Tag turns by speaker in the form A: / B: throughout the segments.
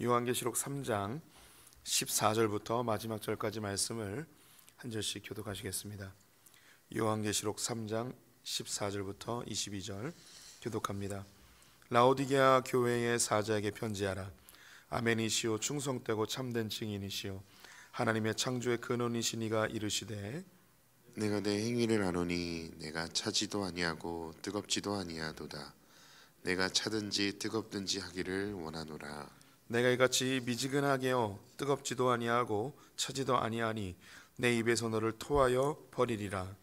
A: 요한계시록 3장 14절부터 마지막 절까지 말씀을 한 절씩 교독하시겠습니다. 요한계시록 3장 14절부터 22절 교독합니다. 라오디게아 교회의 사자에게 편지하라. 아멘이시오, 충성되고 참된 증인이시오, 하나님의 창조의 근원이신 이가 이르시되,
B: 내가 내 행위를 아노니 내가 차지도 아니하고 뜨겁지도 아니하도다. 내가 차든지 뜨겁든지 하기를 원하노라.
A: 내가 이같이 미지근하게요 뜨겁지도 아니하고 차지도 아니하니 내 입에서 너를 토하여 버리리라.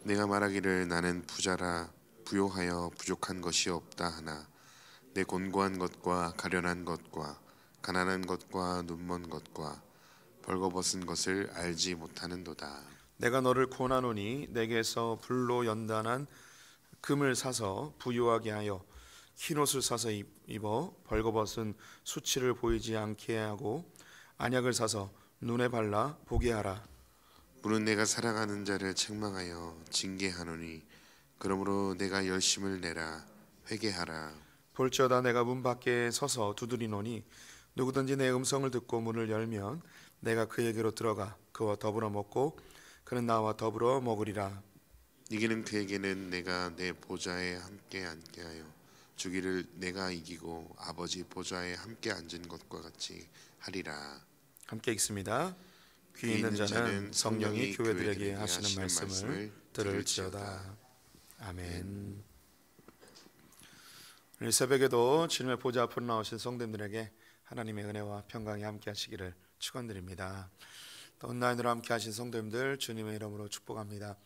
B: 내가 말하기를 나는 부자라 부요하여 부족한 것이 없다 하나 내 곤고한 것과 가련한 것과 가난한 것과 눈먼 것과 벌거벗은 것을 알지 못하는도다.
A: 내가 너를 고난하노니 내게서 불로 연단한 금을 사서 부요하게 하여 흰옷을 사서 입어 벌거벗은 수치를 보이지 않게 하고 안약을 사서 눈에 발라 보게 하라.
B: 물은 내가 사랑하는 자를 책망하여 징계하노니 그러므로 내가 열심을 내라 회개하라.
A: 볼지어다 내가 문 밖에 서서 두드리노니 누구든지 내 음성을 듣고 문을 열면 내가 그에게로 들어가 그와 더불어 먹고 그는 나와 더불어 먹으리라.
B: 이기는 그에게는 내가 내 보좌에 함께 앉게 하여 주기를 내가 이기고 아버지 보좌에 함께 앉은 것과 같이 하리라.
A: 함께 읽습니다. 귀 있는 자는 성령이 교회들에게 하시는 말씀을 들을지어다. 아멘. 오늘 새벽에도 주님의 보좌 앞으로 나오신 성도님들에게 하나님의 은혜와 평강이 함께 하시기를 축원드립니다. 또 온라인으로 함께 하신 성도님들 주님의 이름으로 축복합니다.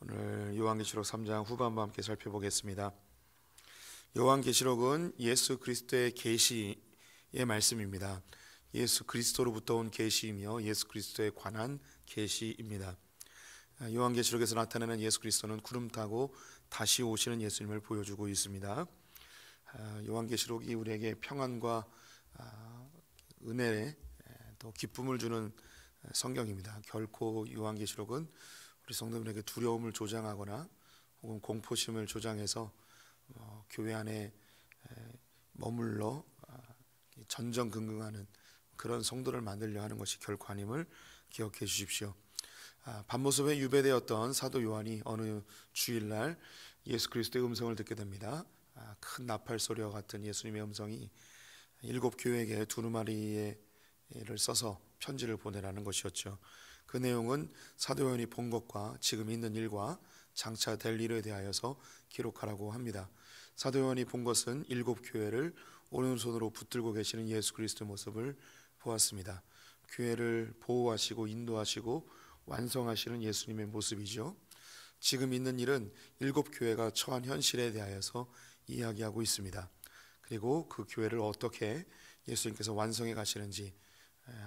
A: 오늘 요한계시록 3장 후반부 함께 살펴보겠습니다. 요한계시록은 예수 그리스도의 계시의 말씀입니다. 예수 그리스도로부터 온 계시이며 예수 그리스도에 관한 계시입니다. 요한계시록에서 나타나는 예수 그리스도는 구름 타고 다시 오시는 예수님을 보여주고 있습니다. 요한계시록이 우리에게 평안과 은혜 또 기쁨을 주는 성경입니다. 결코 요한계시록은 우리 성도들에게 두려움을 조장하거나 혹은 공포심을 조장해서 교회 안에 머물러 전전긍긍하는 그런 성도를 만들려 하는 것이 결코 아님을 기억해 주십시오. 밤모습에 유배되었던 사도 요한이 어느 주일날 예수 그리스도의 음성을 듣게 됩니다. 큰 나팔 소리와 같은 예수님의 음성이 7 교회에게 두루마리를 써서 편지를 보내라는 것이었죠. 그 내용은 사도 요한이 본 것과 지금 있는 일과 장차 될 일에 대하여서 기록하라고 합니다. 사도 요한이 본 것은 7 교회를 오른손으로 붙들고 계시는 예수 그리스도의 모습을 보았습니다. 교회를 보호하시고 인도하시고 완성하시는 예수님의 모습이죠. 지금 있는 일은 7 교회가 처한 현실에 대하여서 이야기하고 있습니다. 그리고 그 교회를 어떻게 예수님께서 완성해 가시는지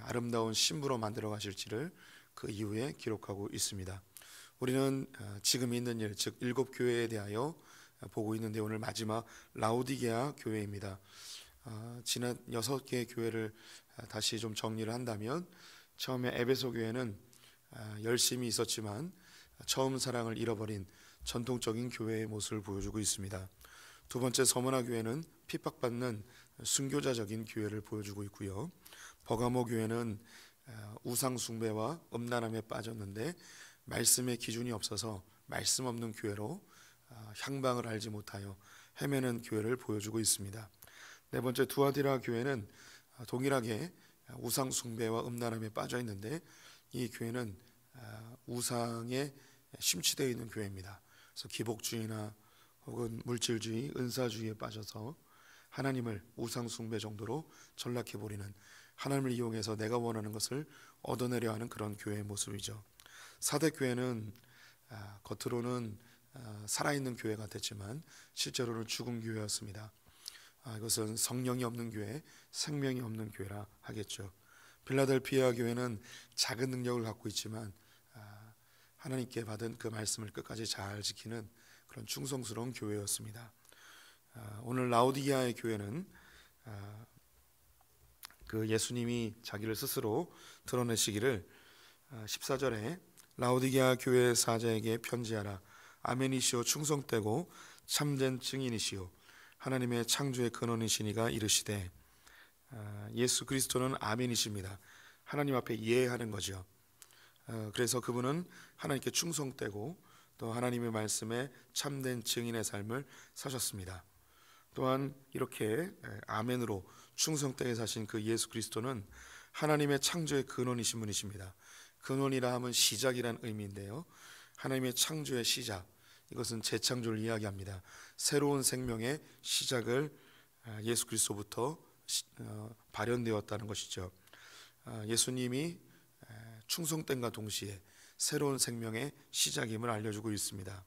A: 아름다운 신부로 만들어 가실지를 그 이후에 기록하고 있습니다. 우리는 지금 있는 일, 즉 7 교회에 대하여 보고 있는데 오늘 마지막 라오디게아 교회입니다. 지난 6개의 교회를 다시 좀 정리를 한다면 처음에 에베소 교회는 열심히 있었지만 처음 사랑을 잃어버린 전통적인 교회의 모습을 보여주고 있습니다. 두 번째 서머나 교회는 핍박받는 순교자적인 교회를 보여주고 있고요. 버가모 교회는 우상 숭배와 음란함에 빠졌는데 말씀의 기준이 없어서 말씀 없는 교회로 향방을 알지 못하여 헤매는 교회를 보여주고 있습니다. 네 번째 두아디라 교회는 동일하게 우상 숭배와 음란함에 빠져 있는데 이 교회는 우상에 심취되어 있는 교회입니다. 그래서 기복주의나 혹은 물질주의, 은사주의에 빠져서 하나님을 우상 숭배 정도로 전락해 버리는, 하나님을 이용해서 내가 원하는 것을 얻어내려 하는 그런 교회의 모습이죠. 사대 교회는 겉으로는 살아있는 교회 같았지만 실제로는 죽은 교회였습니다. 이것은 성령이 없는 교회, 생명이 없는 교회라 하겠죠. 빌라델피아 교회는 작은 능력을 갖고 있지만 하나님께 받은 그 말씀을 끝까지 잘 지키는 그런 충성스러운 교회였습니다. 오늘 라오디게아의 교회는 그 예수님이 자기를 스스로 드러내시기를 14절에 라오디게아 교회 사자에게 편지하라. 아멘이시오, 충성되고 참된 증인이시오, 하나님의 창조의 근원이시니가 이르시되. 예수 그리스도는 아멘이십니다. 하나님 앞에 예하는 거죠. 그래서 그분은 하나님께 충성되고 또 하나님의 말씀에 참된 증인의 삶을 사셨습니다. 또한 이렇게 아멘으로 충성되게 사신 그 예수 그리스도는 하나님의 창조의 근원이신 분이십니다. 근원이라 하면 시작이란 의미인데요, 하나님의 창조의 시작, 이것은 재창조를 이야기합니다. 새로운 생명의 시작을 예수 그리스도부터 발현되었다는 것이죠. 예수님이 충성됨과 동시에 새로운 생명의 시작임을 알려주고 있습니다.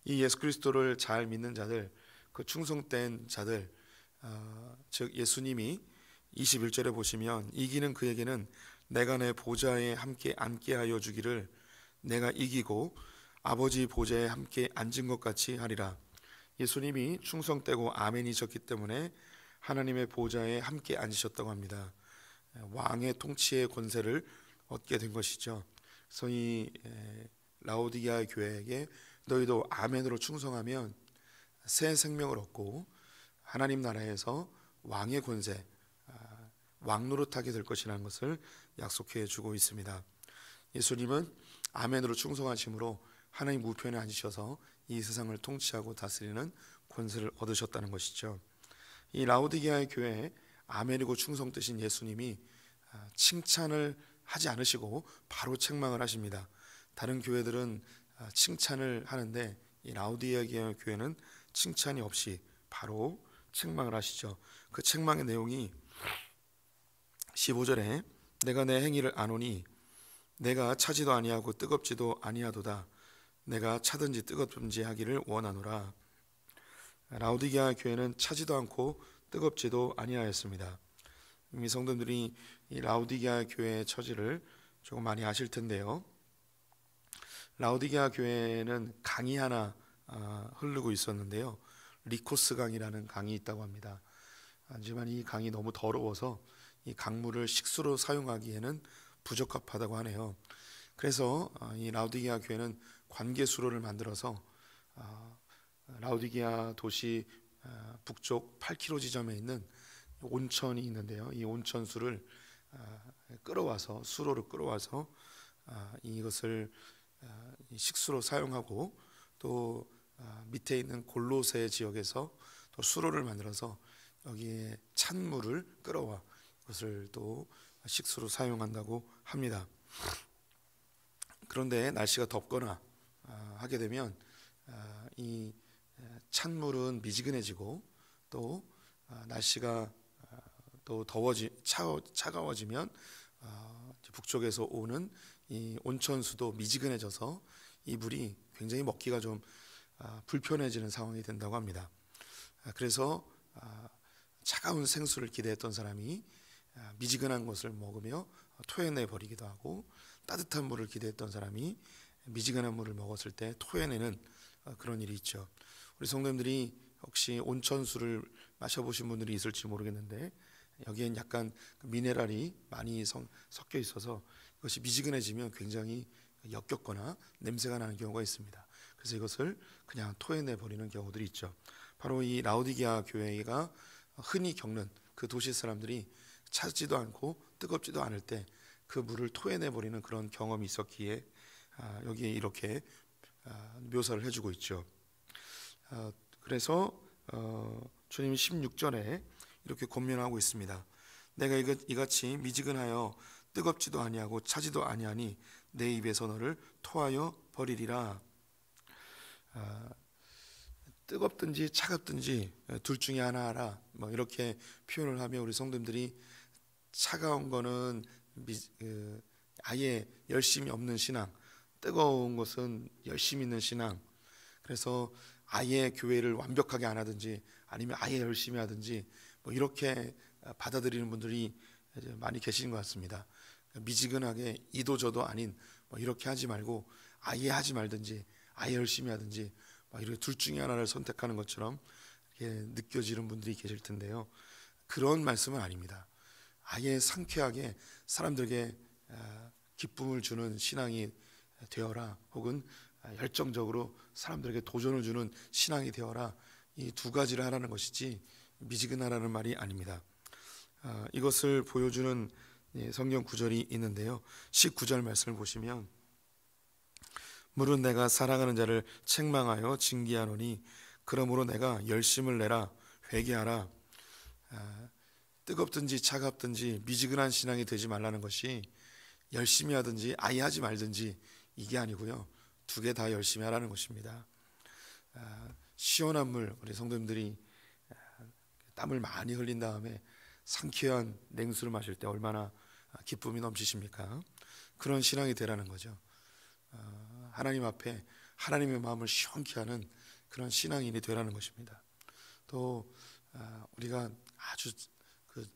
A: 이 예수 그리스도를 잘 믿는 자들, 그 충성된 자들, 즉 예수님이 21절에 보시면 이기는 그에게는 내가 내 보좌에 함께 앉게 하여 주기를 내가 이기고 아버지 보좌에 함께 앉은 것 같이 하리라. 예수님이 충성되고 아멘이셨기 때문에 하나님의 보좌에 함께 앉으셨다고 합니다. 왕의 통치의 권세를 얻게 된 것이죠. 그래서 이 라오디게아 교회에게 너희도 아멘으로 충성하면 새 생명을 얻고 하나님 나라에서 왕의 권세, 왕노릇하게 될 것이라는 것을 약속해 주고 있습니다. 예수님은 아멘으로 충성하심으로 하나님 우편에 앉으셔서 이 세상을 통치하고 다스리는 권세를 얻으셨다는 것이죠. 이 라오디게아의 교회에 아멘이고 충성되신 예수님이 칭찬을 하지 않으시고 바로 책망을 하십니다. 다른 교회들은 칭찬을 하는데 이 라오디게아 교회는 칭찬이 없이 바로 책망을 하시죠. 그 책망의 내용이 15절에 내가 내 행위를 아노니 내가 차지도 아니하고 뜨겁지도 아니하도다. 내가 차든지 뜨겁든지 하기를 원하노라. 라오디게아 교회는 차지도 않고 뜨겁지도 아니하였습니다. 이미 성도들이 이 라오디게아 교회의 처지를 조금 많이 아실 텐데요, 라오디게아 교회는 강이 하나 흐르고 있었는데요, 리코스 강이라는 강이 있다고 합니다. 하지만 이 강이 너무 더러워서 이 강물을 식수로 사용하기에는 부적합하다고 하네요. 그래서 이 라오디게아 교회는 관계수로를 만들어서 라오디게아 도시 북쪽 8km 지점에 있는 온천이 있는데요, 이 온천수를 끌어와서 수로를 끌어와서 이것을 식수로 사용하고 또 밑에 있는 골로새 지역에서 또 수로를 만들어서 여기에 찬물을 끌어와 이것을 또 식수로 사용한다고 합니다. 그런데 날씨가 덥거나 하게 되면 이 찬물은 미지근해지고 또 날씨가 또 차가워지면 북쪽에서 오는 이 온천수도 미지근해져서 이 물이 굉장히 먹기가 좀 불편해지는 상황이 된다고 합니다. 그래서 차가운 생수를 기대했던 사람이 미지근한 것을 먹으며 토해내 버리기도 하고, 따뜻한 물을 기대했던 사람이 미지근한 물을 먹었을 때 토해내는 그런 일이 있죠. 우리 성도님들이 혹시 온천수를 마셔보신 분들이 있을지 모르겠는데 여기엔 약간 미네랄이 많이 섞여 있어서 이것이 미지근해지면 굉장히 역겹거나 냄새가 나는 경우가 있습니다. 그래서 이것을 그냥 토해내 버리는 경우들이 있죠. 바로 이 라오디게아 교회가 흔히 겪는 그 도시 사람들이 차지도 않고 뜨겁지도 않을 때 그 물을 토해내 버리는 그런 경험이 있었기에 여기에 이렇게 묘사를 해주고 있죠. 그래서 주님 16절에 이렇게 권면하고 있습니다. 내가 이같이 미지근하여 뜨겁지도 아니하고 차지도 아니하니 내 입에서 너를 토하여 버리리라. 뜨겁든지 차갑든지 둘 중에 하나 하라, 뭐 이렇게 표현을 하며 우리 성도님들이 차가운 거는 아예 열심이 없는 신앙, 뜨거운 것은 열심히 있는 신앙, 그래서 아예 교회를 완벽하게 안 하든지 아니면 아예 열심히 하든지 뭐 이렇게 받아들이는 분들이 많이 계시는 것 같습니다. 미지근하게 이도저도 아닌 뭐 이렇게 하지 말고 아예 하지 말든지 아예 열심히 하든지 뭐 이렇게 둘 중에 하나를 선택하는 것처럼 이렇게 느껴지는 분들이 계실 텐데요, 그런 말씀은 아닙니다. 아예 상쾌하게 사람들에게 기쁨을 주는 신앙이 되어라, 혹은 열정적으로 사람들에게 도전을 주는 신앙이 되어라, 이 두 가지를 하라는 것이지 미지근하라는 말이 아닙니다. 이것을 보여주는 성경 구절이 있는데요. 19절 말씀을 보시면 물은 내가 사랑하는 자를 책망하여 징계하노니 그러므로 내가 열심을 내라 회개하라. 뜨겁든지 차갑든지 미지근한 신앙이 되지 말라는 것이 열심히 하든지 아예 하지 말든지 이게 아니고요, 두 개 다 열심히 하라는 것입니다. 시원한 물, 우리 성도님들이 땀을 많이 흘린 다음에 상쾌한 냉수를 마실 때 얼마나 기쁨이 넘치십니까? 그런 신앙이 되라는 거죠. 하나님 앞에 하나님의 마음을 시원케 하는 그런 신앙인이 되라는 것입니다. 또 우리가 아주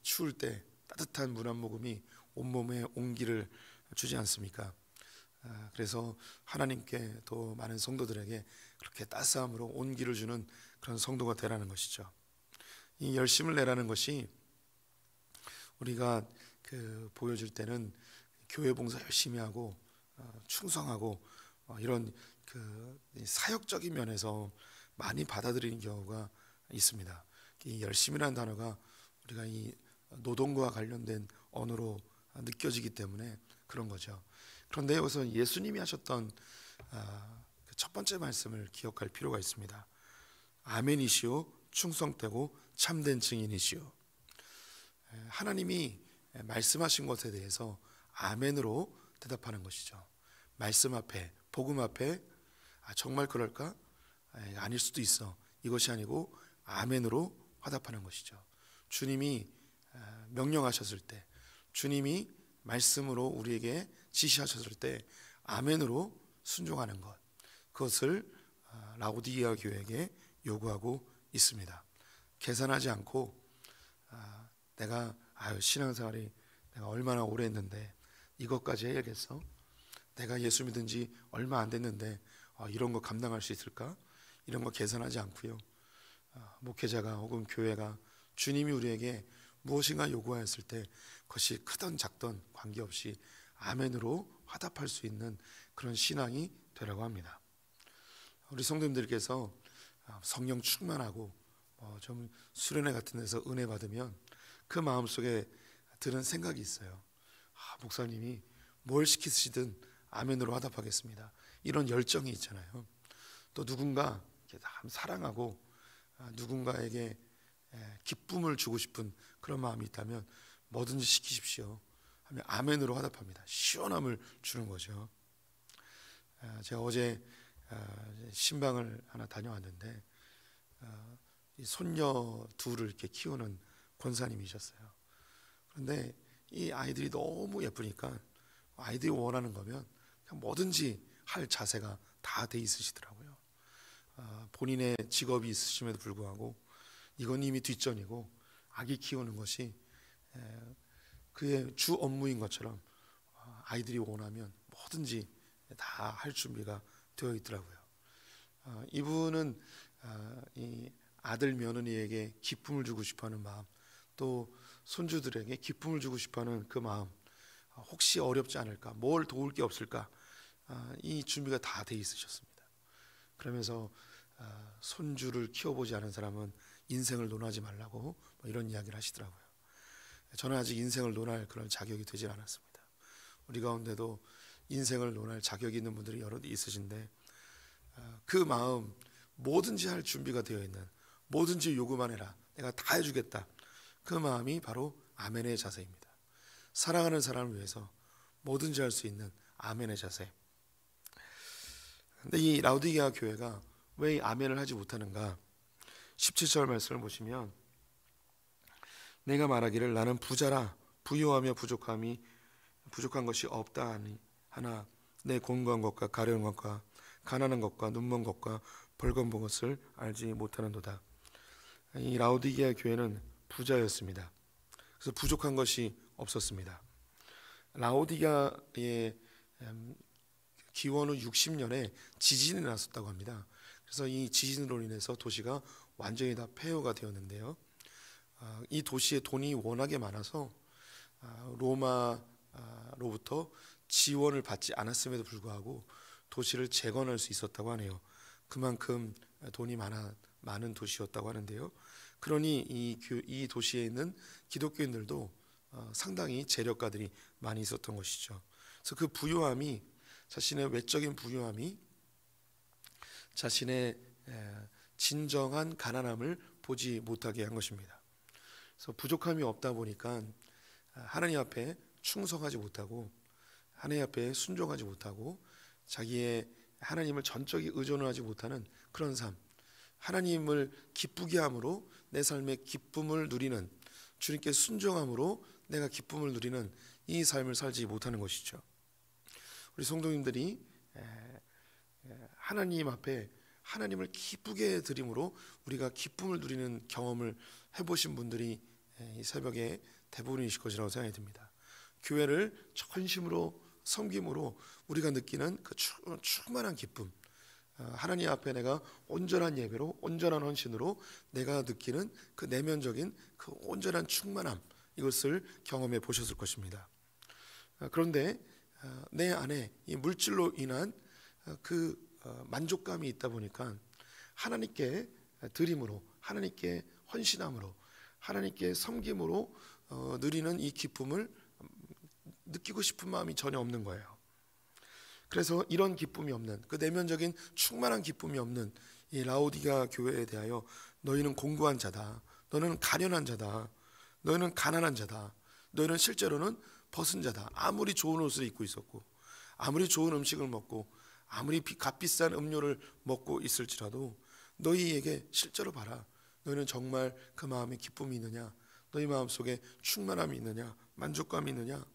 A: 추울 때 따뜻한 물 한 모금이 온몸에 온기를 주지 않습니까? 그래서 하나님께 또 많은 성도들에게 그렇게 따스함으로 온기를 주는 그런 성도가 되라는 것이죠. 이 열심을 내라는 것이 우리가 보여줄 때는 교회 봉사 열심히 하고 충성하고 이런 사역적인 면에서 많이 받아들이는 경우가 있습니다. 이 열심이라는 단어가 우리가 이 노동과 관련된 언어로 느껴지기 때문에 그런 거죠. 그런데 여기서 예수님이 하셨던 첫 번째 말씀을 기억할 필요가 있습니다. 아멘이시오, 충성되고 참된 증인이시오. 하나님이 말씀하신 것에 대해서 아멘으로 대답하는 것이죠. 말씀 앞에, 복음 앞에 정말 그럴까? 아닐 수도 있어. 이것이 아니고 아멘으로 화답하는 것이죠. 주님이 명령하셨을 때, 주님이 말씀으로 우리에게 지시하셨을 때 아멘으로 순종하는 것, 그것을 라오디게아 교회에게 요구하고 있습니다. 계산하지 않고 내가 신앙생활이 내가 얼마나 오래 했는데 이것까지 해야겠어? 내가 예수 믿은 지 얼마 안 됐는데 이런 거 감당할 수 있을까? 이런 거 계산하지 않고요, 목회자가 혹은 교회가 주님이 우리에게 무엇인가 요구하였을 때 그것이 크든 작든 관계없이 아멘으로 화답할 수 있는 그런 신앙이 되라고 합니다. 우리 성도님들께서 성령 충만하고 좀 수련회 같은 데서 은혜 받으면 그 마음속에 드는 생각이 있어요. 목사님이 뭘 시키시든 아멘으로 화답하겠습니다. 이런 열정이 있잖아요. 또 누군가 사랑하고 누군가에게 기쁨을 주고 싶은 그런 마음이 있다면 뭐든지 시키십시오 하면 아멘으로 화답합니다. 시원함을 주는 거죠. 제가 어제 신방을 하나 다녀왔는데 이 손녀 둘을 이렇게 키우는 권사님이셨어요. 그런데 이 아이들이 너무 예쁘니까 아이들이 원하는 거면 그냥 뭐든지 할 자세가 다 돼 있으시더라고요. 본인의 직업이 있으심에도 불구하고 이건 이미 뒷전이고 아기 키우는 것이 그의 주 업무인 것처럼 아이들이 원하면 뭐든지 다 할 준비가 되어 있더라고요. 이분은 이 아들 며느리에게 기쁨을 주고 싶어하는 마음, 또 손주들에게 기쁨을 주고 싶어하는 그 마음, 혹시 어렵지 않을까, 뭘 도울 게 없을까, 이 준비가 다 돼 있으셨습니다. 그러면서 손주를 키워보지 않은 사람은 인생을 논하지 말라고 이런 이야기를 하시더라고요. 저는 아직 인생을 논할 그런 자격이 되질 않았습니다. 우리 가운데도 인생을 논할 자격이 있는 분들이 여럿 있으신데 그 마음, 뭐든지 할 준비가 되어 있는, 뭐든지 요구만 해라, 내가 다 해주겠다, 그 마음이 바로 아멘의 자세입니다. 사랑하는 사람을 위해서 뭐든지 할 수 있는 아멘의 자세. 근데 이 라오디게아 교회가 왜 이 아멘을 하지 못하는가? 17절 말씀을 보시면 내가 말하기를 나는 부자라 부유하며 부족한 것이 없다 하나 내 곤고한 것과 가려운 것과 가난한 것과 눈먼 것과 벌거벗은 것을 알지 못하는도다. 이 라오디게아 교회는 부자였습니다. 그래서 부족한 것이 없었습니다. 라오디게아의 기원 후 60년에 지진이 났었다고 합니다. 그래서 이 지진으로 인해서 도시가 완전히 다 폐허가 되었는데요, 이 도시에 돈이 워낙에 많아서 로마로부터 지원을 받지 않았음에도 불구하고 도시를 재건할 수 있었다고 하네요. 그만큼 돈이 많은 도시였다고 하는데요, 그러니 이 도시에 있는 기독교인들도 상당히 재력가들이 많이 있었던 것이죠. 그래서 그 부유함이, 자신의 외적인 부유함이 자신의 진정한 가난함을 보지 못하게 한 것입니다. 그래서 부족함이 없다 보니까 하나님 앞에 충성하지 못하고, 하나님 앞에 순종하지 못하고, 자기의 하나님을 전적이 의존하지 못하는 그런 삶, 하나님을 기쁘게 함으로 내 삶의 기쁨을 누리는, 주님께 순종함으로 내가 기쁨을 누리는 이 삶을 살지 못하는 것이죠. 우리 성도님들이 하나님 앞에 하나님을 기쁘게 드림으로 우리가 기쁨을 누리는 경험을 해보신 분들이 이 새벽에 대부분이실 것이라고 생각이 듭니다. 교회를 전심으로 섬김으로 우리가 느끼는 그 충만한 기쁨, 하나님 앞에 내가 온전한 예배로, 온전한 헌신으로 내가 느끼는 그 내면적인 그 온전한 충만함, 이것을 경험해 보셨을 것입니다. 그런데 내 안에 이 물질로 인한 그 만족감이 있다 보니까 하나님께 드림으로, 하나님께 헌신함으로, 하나님께 섬김으로 누리는 이 기쁨을 느끼고 싶은 마음이 전혀 없는 거예요. 그래서 이런 기쁨이 없는, 그 내면적인 충만한 기쁨이 없는 이 라오디가 교회에 대하여 너희는 공고한 자다, 너는 가련한 자다, 너희는 가난한 자다, 너희는 실제로는 벗은 자다. 아무리 좋은 옷을 입고 있었고, 아무리 좋은 음식을 먹고, 아무리 값비싼 음료를 먹고 있을지라도 너희에게 실제로 봐라, 너희는 정말 그 마음에 기쁨이 있느냐, 너희 마음속에 충만함이 있느냐, 만족감이 있느냐,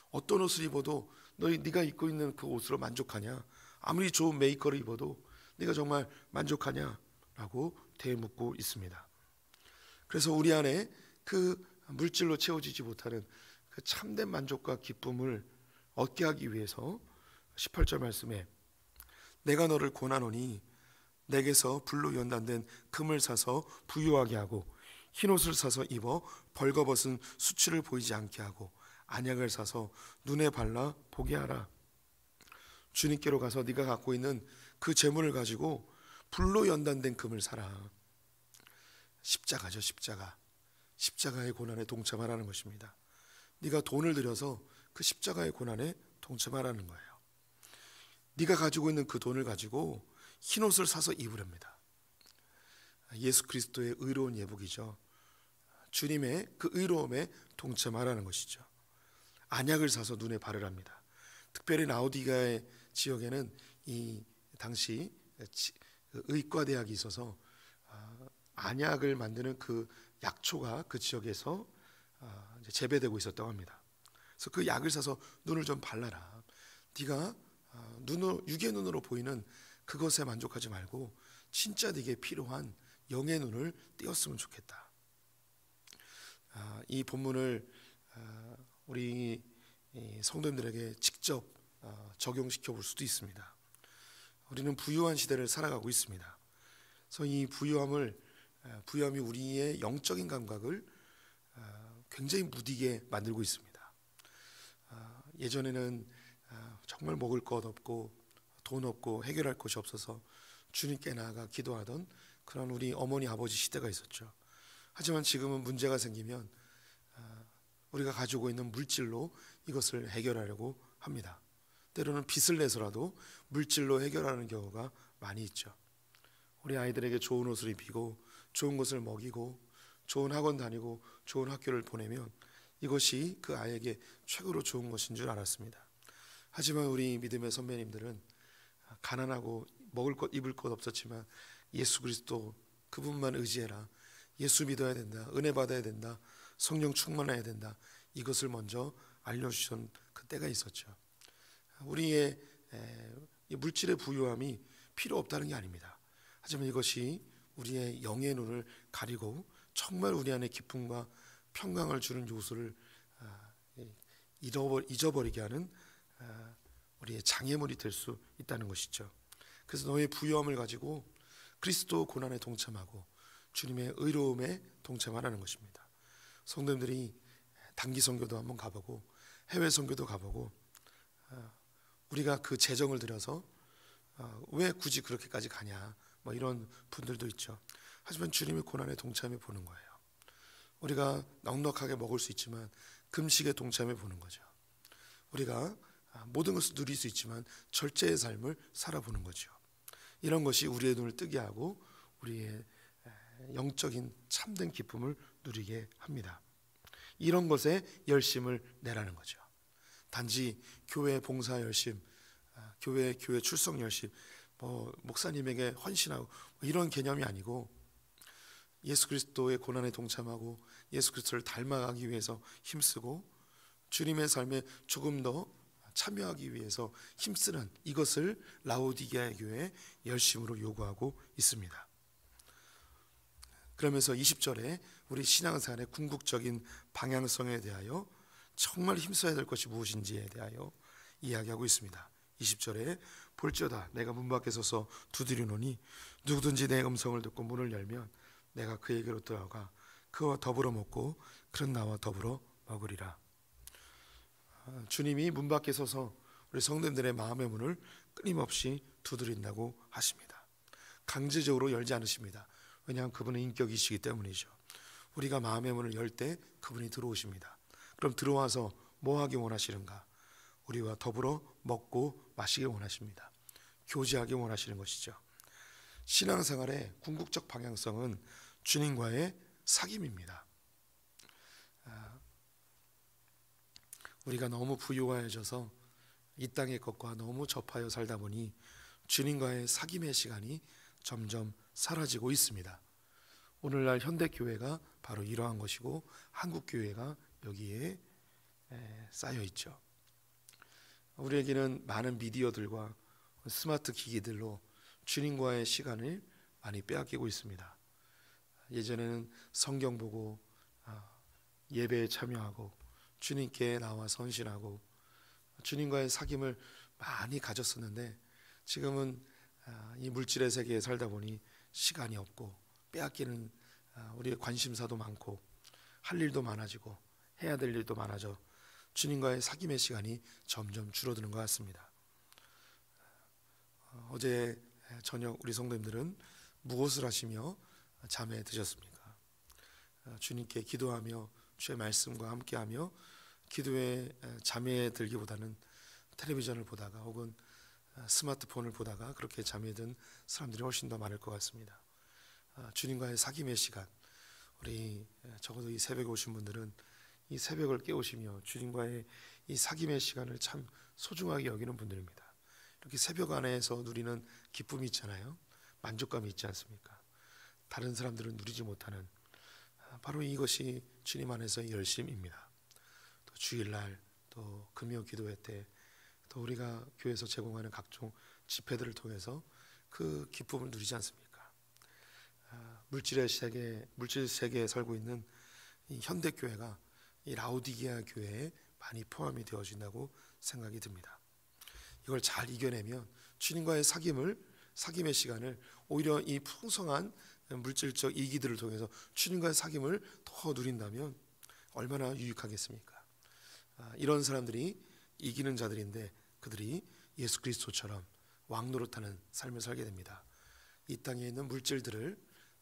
A: 어떤 옷을 입어도 네가 입고 있는 그 옷으로 만족하냐, 아무리 좋은 메이커를 입어도 네가 정말 만족하냐라고 되묻고 있습니다. 그래서 우리 안에 그 물질로 채워지지 못하는 그 참된 만족과 기쁨을 얻게 하기 위해서 18절 말씀에 내가 너를 권하노니 내게서 불로 연단된 금을 사서 부유하게 하고 흰옷을 사서 입어 벌거벗은 수치를 보이지 않게 하고 안약을 사서 눈에 발라 보게 하라. 주님께로 가서 네가 갖고 있는 그 재물을 가지고 불로 연단된 금을 사라. 십자가죠, 십자가. 십자가의 고난에 동참하라는 것입니다. 네가 돈을 들여서 그 십자가의 고난에 동참하라는 거예요. 네가 가지고 있는 그 돈을 가지고 흰옷을 사서 입으랍니다. 예수 그리스도의 의로운 예복이죠. 주님의 그 의로움에 동참하라는 것이죠. 안약을 사서 눈에 바르랍니다. 특별히 라오디가의 지역에는 이 당시 의과대학이 있어서 안약을 만드는 그 약초가 그 지역에서 재배되고 있었다고 합니다. 그래서 그 약을 사서 눈을 좀 발라라. 네가 육의 눈으로 보이는 그것에 만족하지 말고 진짜 네게 필요한 영의 눈을 띄었으면 좋겠다. 이 본문을 우리 성도님들에게 직접 적용시켜 볼 수도 있습니다. 우리는 부유한 시대를 살아가고 있습니다. 그래서 이 부유함이 우리의 영적인 감각을 굉장히 무디게 만들고 있습니다. 예전에는 정말 먹을 것 없고 돈 없고 해결할 것이 없어서 주님께 나아가 기도하던 그런 우리 어머니 아버지 시대가 있었죠. 하지만 지금은 문제가 생기면 우리가 가지고 있는 물질로 이것을 해결하려고 합니다. 때로는 빚을 내서라도 물질로 해결하는 경우가 많이 있죠. 우리 아이들에게 좋은 옷을 입히고 좋은 것을 먹이고 좋은 학원 다니고 좋은 학교를 보내면 이것이 그 아이에게 최고로 좋은 것인 줄 알았습니다. 하지만 우리 믿음의 선배님들은 가난하고 먹을 것 입을 것 없었지만 예수 그리스도 그분만 의지해라, 예수 믿어야 된다, 은혜 받아야 된다, 성령 충만해야 된다, 이것을 먼저 알려주신 그때가 있었죠. 우리의 물질의 부유함이 필요 없다는 게 아닙니다. 하지만 이것이 우리의 영의 눈을 가리고 정말 우리 안에 기쁨과 평강을 주는 요소를 잊어버리게 하는 우리의 장애물이 될 수 있다는 것이죠. 그래서 너의 부유함을 가지고 그리스도 고난에 동참하고 주님의 의로움에 동참하라는 것입니다. 성도님들이 단기 선교도 한번 가보고 해외 선교도 가보고 우리가 그 재정을 들여서 왜 굳이 그렇게까지 가냐, 뭐 이런 분들도 있죠. 하지만 주님의 고난에 동참해 보는 거예요. 우리가 넉넉하게 먹을 수 있지만 금식에 동참해 보는 거죠. 우리가 모든 것을 누릴 수 있지만 절제의 삶을 살아보는 거죠. 이런 것이 우리의 눈을 뜨게 하고 우리의 영적인 참된 기쁨을 누리게 합니다. 이런 것에 열심을 내라는 거죠. 단지 교회 봉사 열심, 교회 출석 열심, 목사님에게 헌신하고 이런 개념이 아니고 예수 그리스도의 고난에 동참하고 예수 그리스도를 닮아가기 위해서 힘쓰고 주님의 삶에 조금 더 참여하기 위해서 힘쓰는 이것을 라오디게아 교회에 열심으로 요구하고 있습니다. 그러면서 20절에 우리 신앙생활의 궁극적인 방향성에 대하여 정말 힘써야 될 것이 무엇인지에 대하여 이야기하고 있습니다. 20절에 볼지어다 내가 문 밖에 서서 두드리노니 누구든지 내 음성을 듣고 문을 열면 내가 그에게로 들어가 그와 더불어 먹고 그런 나와 더불어 먹으리라. 주님이 문 밖에 서서 우리 성도님들의 마음의 문을 끊임없이 두드린다고 하십니다. 강제적으로 열지 않으십니다. 왜냐하면 그분은 인격이시기 때문이죠. 우리가 마음의 문을 열 때 그분이 들어오십니다. 그럼 들어와서 뭐 하기 원하시는가? 우리와 더불어 먹고 마시기 원하십니다. 교제하기 원하시는 것이죠. 신앙생활의 궁극적 방향성은 주님과의 사귐입니다. 우리가 너무 부유해져서 이 땅의 것과 너무 접하여 살다 보니 주님과의 사귐의 시간이 점점 사라지고 있습니다. 오늘날 현대교회가 바로 이러한 것이고 한국교회가 여기에 쌓여 있죠. 우리에게는 많은 미디어들과 스마트 기기들로 주님과의 시간을 많이 빼앗기고 있습니다. 예전에는 성경 보고 예배에 참여하고 주님께 나와 헌신하고 주님과의 사귐을 많이 가졌었는데 지금은 이 물질의 세계에 살다 보니 시간이 없고 빼앗기는 우리의 관심사도 많고 할 일도 많아지고 해야 될 일도 많아져 주님과의 사귐의 시간이 점점 줄어드는 것 같습니다. 어제 저녁 우리 성도님들은 무엇을 하시며 잠에 드셨습니까? 주님께 기도하며 주의 말씀과 함께하며 기도에 잠에 들기보다는 텔레비전을 보다가 혹은 스마트폰을 보다가 그렇게 잠에 든 사람들이 훨씬 더 많을 것 같습니다. 주님과의 사귐의 시간, 우리 적어도 이 새벽에 오신 분들은 이 새벽을 깨우시며 주님과의 이 사귐의 시간을 참 소중하게 여기는 분들입니다. 이렇게 새벽 안에서 누리는 기쁨이 있잖아요. 만족감이 있지 않습니까? 다른 사람들은 누리지 못하는 바로 이것이 주님 안에서의 열심입니다. 또 주일날 또 금요 기도회 때 또 우리가 교회에서 제공하는 각종 집회들을 통해서 그 기쁨을 누리지 않습니까? 물질 세계에 살고 있는 이 현대 교회가 이 라오디게아 교회에 많이 포함이 되어진다고 생각이 듭니다. 이걸 잘 이겨내면 주님과의 사귐의 시간을 오히려 이 풍성한 물질적 이기들을 통해서 주님과의 사귐을 더 누린다면 얼마나 유익하겠습니까? 이런 사람들이 이기는 자들인데 그들이 예수 그리스도처럼 왕노릇하는 삶을 살게 됩니다. 이 땅에 있는 물질들을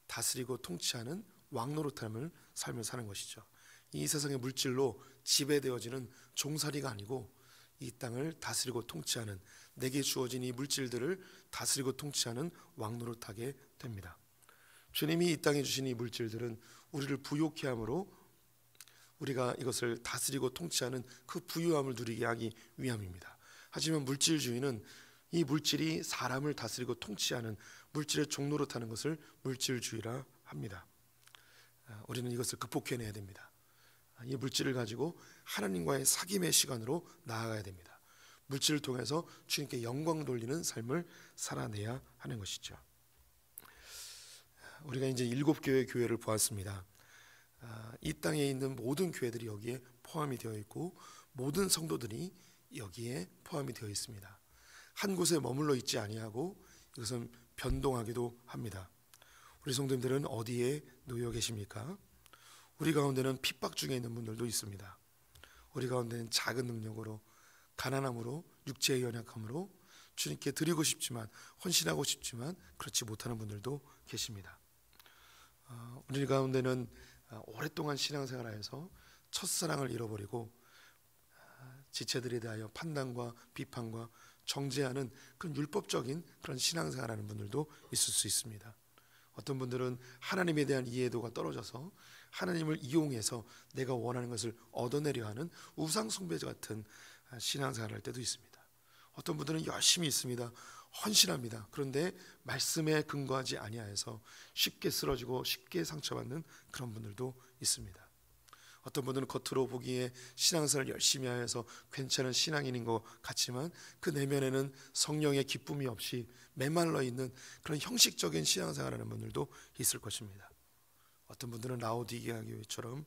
A: 다스리고 통치하는 왕노릇하는 삶을 사는 것이죠. 이 세상의 물질로 지배되어지는 종살이가 아니고 이 땅을 다스리고 통치하는, 내게 주어진 이 물질들을 다스리고 통치하는 왕노릇하게 됩니다. 주님이 이 땅에 주신 이 물질들은 우리를 부요케 함으로 우리가 이것을 다스리고 통치하는 그 부유함을 누리게 하기 위함입니다. 하지만 물질주의는 이 물질이 사람을 다스리고 통치하는 물질의 종노릇하는 것을 물질주의라 합니다. 우리는 이것을 극복해내야 됩니다. 이 물질을 가지고 하나님과의 사귐의 시간으로 나아가야 됩니다. 물질을 통해서 주님께 영광 돌리는 삶을 살아내야 하는 것이죠. 우리가 이제 7교회 교회를 보았습니다. 이 땅에 있는 모든 교회들이 여기에 포함이 되어 있고 모든 성도들이 여기에 포함이 되어 있습니다. 한 곳에 머물러 있지 아니하고 이것은 변동하기도 합니다. 우리 성도님들은 어디에 놓여 계십니까? 우리 가운데는 핍박 중에 있는 분들도 있습니다. 우리 가운데는 작은 능력으로, 가난함으로, 육체의 연약함으로 주님께 드리고 싶지만, 헌신하고 싶지만 그렇지 못하는 분들도 계십니다. 우리 가운데는 오랫동안 신앙생활하여서 첫사랑을 잃어버리고 지체들에 대하여 판단과 비판과 정죄하는 그런 율법적인 그런 신앙생활하는 분들도 있을 수 있습니다. 어떤 분들은 하나님에 대한 이해도가 떨어져서 하나님을 이용해서 내가 원하는 것을 얻어내려 하는 우상 숭배 같은 신앙생활을 할 때도 있습니다. 어떤 분들은 열심히 있습니다. 헌신합니다. 그런데 말씀에 근거하지 아니하여서 쉽게 쓰러지고 쉽게 상처받는 그런 분들도 있습니다. 어떤 분들은 겉으로 보기에 신앙생활을 열심히 하여서 괜찮은 신앙인인 것 같지만 그 내면에는 성령의 기쁨이 없이 메말라 있는 그런 형식적인 신앙생활하는 분들도 있을 것입니다. 어떤 분들은 라오디게아 교회처럼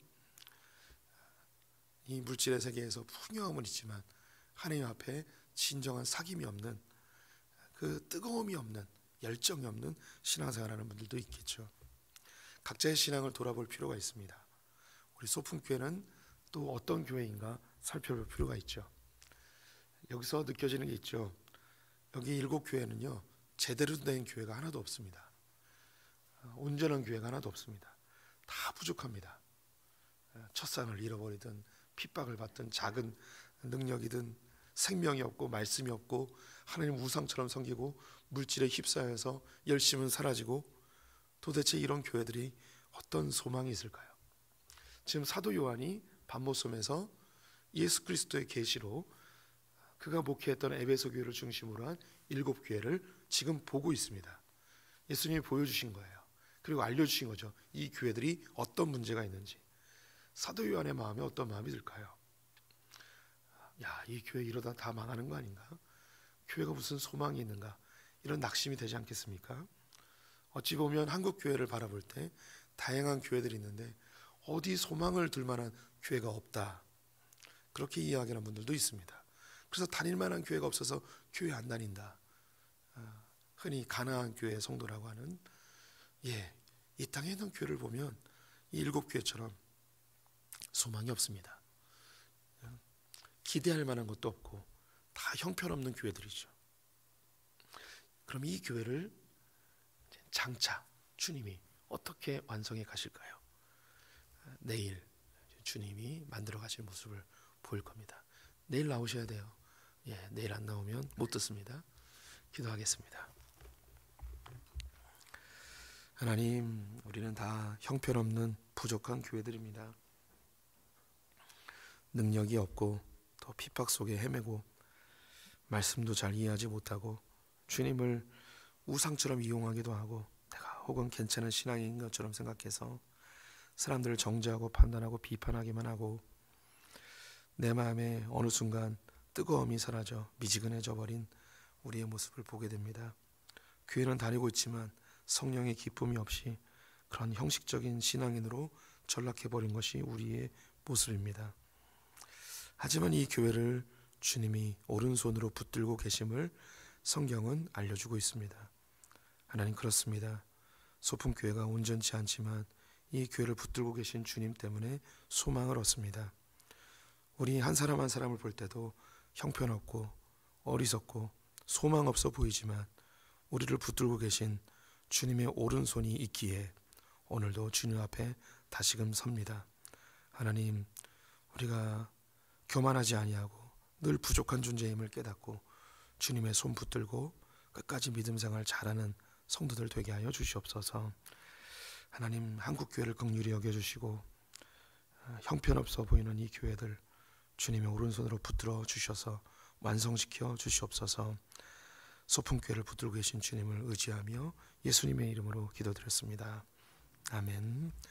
A: 이 물질의 세계에서 풍요함은 있지만 하나님 앞에 진정한 사귐이 없는, 그 뜨거움이 없는, 열정이 없는 신앙생활하는 분들도 있겠죠. 각자의 신앙을 돌아볼 필요가 있습니다. 우리 소품교회는 또 어떤 교회인가 살펴볼 필요가 있죠. 여기서 느껴지는 게 있죠. 여기 7교회는요 제대로 된 교회가 하나도 없습니다. 온전한 교회가 하나도 없습니다. 다 부족합니다. 첫사랑을 잃어버리든 핍박을 받든 작은 능력이든 생명이 없고 말씀이 없고 하나님 우상처럼 섬기고 물질에 휩싸여서 열심은 사라지고, 도대체 이런 교회들이 어떤 소망이 있을까요? 지금 사도 요한이 반모섬에서 예수 그리스도의 계시로 그가 목회했던 에베소 교회를 중심으로 한 7교회를 지금 보고 있습니다. 예수님이 보여주신 거예요. 그리고 알려주신 거죠. 이 교회들이 어떤 문제가 있는지. 사도 요한의 마음에 어떤 마음이 들까요? 야, 이 교회 이러다 다 망하는 거 아닌가? 교회가 무슨 소망이 있는가? 이런 낙심이 되지 않겠습니까? 어찌 보면 한국 교회를 바라볼 때 다양한 교회들이 있는데 어디 소망을 둘 만한 교회가 없다, 그렇게 이야기하는 분들도 있습니다. 그래서 다닐 만한 교회가 없어서 교회 안 다닌다, 흔히 가나안 교회 성도라고 하는, 이 땅에 있는 교회를 보면 이 7교회처럼 소망이 없습니다. 기대할 만한 것도 없고 다 형편없는 교회들이죠. 그럼 이 교회를 장차 주님이 어떻게 완성해 가실까요? 내일 주님이 만들어 가실 모습을 보일 겁니다. 내일 나오셔야 돼요. 내일 안 나오면 못 듣습니다. 기도하겠습니다. 하나님, 우리는 다 형편없는 부족한 교회들입니다. 능력이 없고 또 핍박 속에 헤매고 말씀도 잘 이해하지 못하고 주님을 우상처럼 이용하기도 하고 내가 혹은 괜찮은 신앙인 것처럼 생각해서 사람들을 정죄하고 판단하고 비판하기만 하고 내 마음에 어느 순간 뜨거움이 사라져 미지근해져 버린 우리의 모습을 보게 됩니다. 교회는 다니고 있지만 성령의 기쁨이 없이 그런 형식적인 신앙인으로 전락해버린 것이 우리의 모습입니다. 하지만 이 교회를 주님이 오른손으로 붙들고 계심을 성경은 알려주고 있습니다. 하나님, 그렇습니다. 소품교회가 온전치 않지만 이 교회를 붙들고 계신 주님 때문에 소망을 얻습니다. 우리 한 사람 한 사람을 볼 때도 형편없고 어리석고 소망 없어 보이지만 우리를 붙들고 계신 주님의 오른손이 있기에 오늘도 주님 앞에 다시금 섭니다. 하나님, 우리가 교만하지 아니하고 늘 부족한 존재임을 깨닫고 주님의 손 붙들고 끝까지 믿음 생활 잘하는 성도들 되게 하여 주시옵소서. 하나님, 한국교회를 긍휼히 여겨주시고 형편없어 보이는 이 교회들 주님의 오른손으로 붙들어 주셔서 완성시켜 주시옵소서. 소품교회를 붙들고 계신 주님을 의지하며 예수님의 이름으로 기도드렸습니다. 아멘.